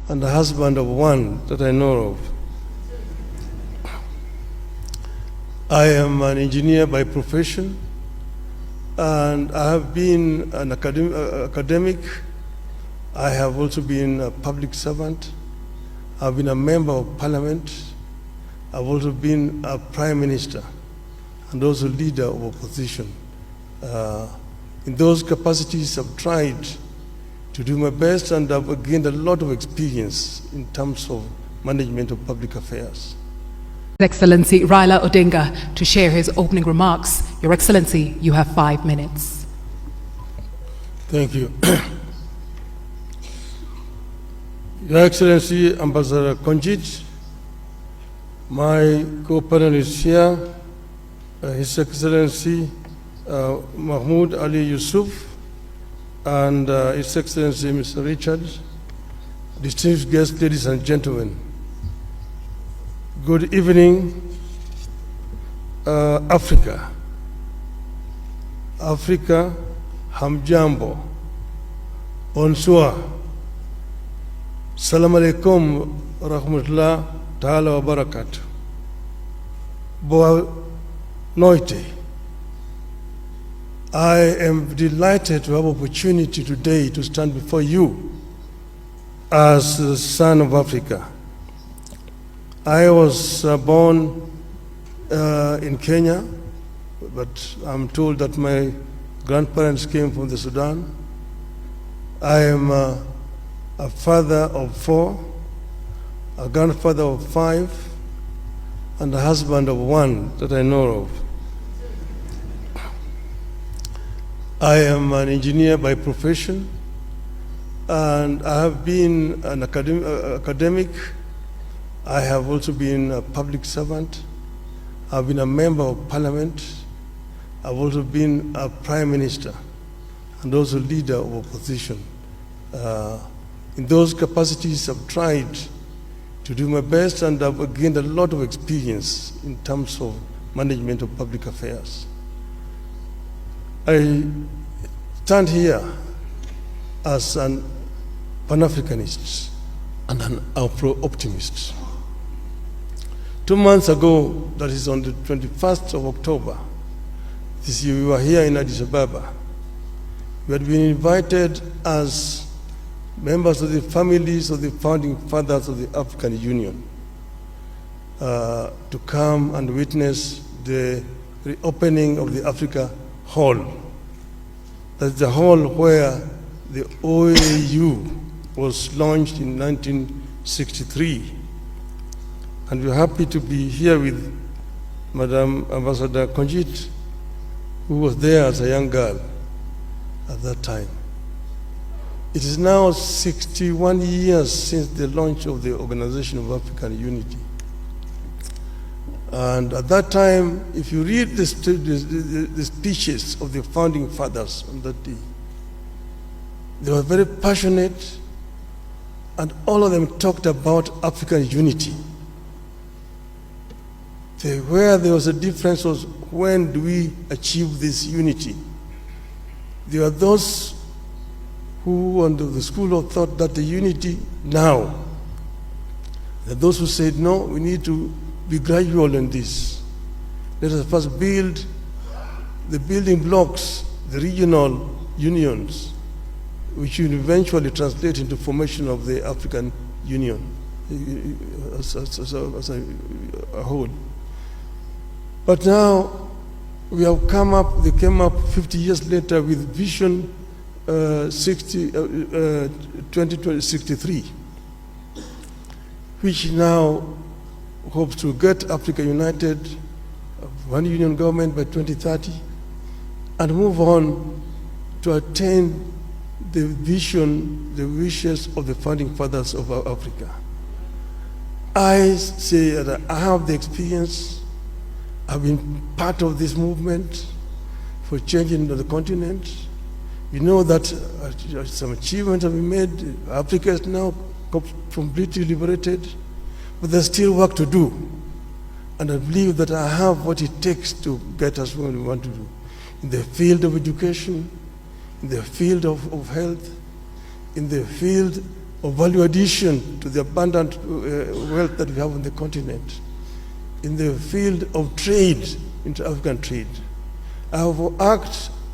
and the husband of one that I know of. I am an engineer by profession, and I have been an academic. I have also been a public servant. I've been a member of parliament. I've also been a prime minister and also leader of opposition. In those capacities, I've tried to do my best, and I've gained a lot of experience in terms of management of public affairs. His Excellency Raila Odinga to share his opening remarks. Your Excellency, you have 5 minutes. Thank you. Your Excellency Ambassador Konjit, my co-panelist here, His Excellency Mahmoud Ali Yusuf, and His Excellency Mr. Richard, distinguished guests, ladies and gentlemen. Good evening, Africa. Africa, hamjambo, bonsoir, salam alaikum, rahmatullah ta'ala wa barakatuh. Boa noite. I am delighted to have opportunity today to stand before you as the son of Africa. I was born in Kenya, but I'm told that my grandparents came from the Sudan. I am a father of 4, a grandfather of 5, and a husband of 1 that I know of. I am an engineer by profession, and I have been an academic. I have also been a public servant. I've been a member of parliament. I've also been a prime minister and also leader of opposition. In those capacities, I've tried to do my best, and I've gained a lot of experience in terms of management of public affairs. I stand here as an Pan-Africanist and an Afro-optimist. 2 months ago, that is on the 21st of October, this year, we were here in Addis Ababa. We had been invited as members of the families of the founding fathers of the African Union to come and witness the reopening of the Africa Hall. That's the hall where the OAU was launched in 1963. And we're happy to be here with Madam Ambassador Konjit, who was there as a young girl at that time. It is now 61 years since the launch of the Organization of African Unity. And at that time, if you read the speeches of the founding fathers on that day, they were very passionate, and all of them talked about African unity. Where there was a difference was, when do we achieve this unity? There are those who, under the school of thought, that the unity now. There are those who said, no, we need to be gradual in this. Let us first build the building blocks, the regional unions, which will eventually translate into formation of the African Union as a whole. But now we have they came up 50 years later with Vision 2063, which now hopes to get Africa united, one union government by 2030, and move on to attain the vision, the wishes of the founding fathers of Africa. I say that I have the experience. I've been part of this movement for changing the continent. We know that some achievements have been made. Africa is now completely liberated, but there's still work to do. And I believe that I have what it takes to get us where we want to do. In the field of education, in the field of health, in the field of value addition to the abundant wealth that we have on the continent, in the field of trade, inter-African trade. I have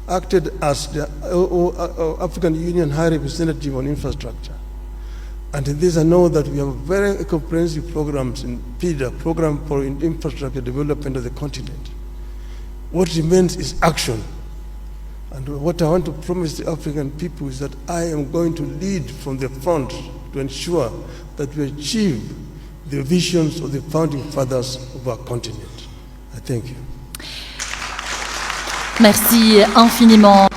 acted as the African Union High Representative on infrastructure. And in this I know that we have very comprehensive programs in PIDA, Program for Infrastructure Development of the Continent. What remains is action. And what I want to promise the African people is that I am going to lead from the front to ensure that we achieve the visions of the founding fathers of our continent. I thank you. Merci infiniment.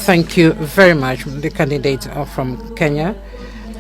Thank you very much, the candidate from Kenya.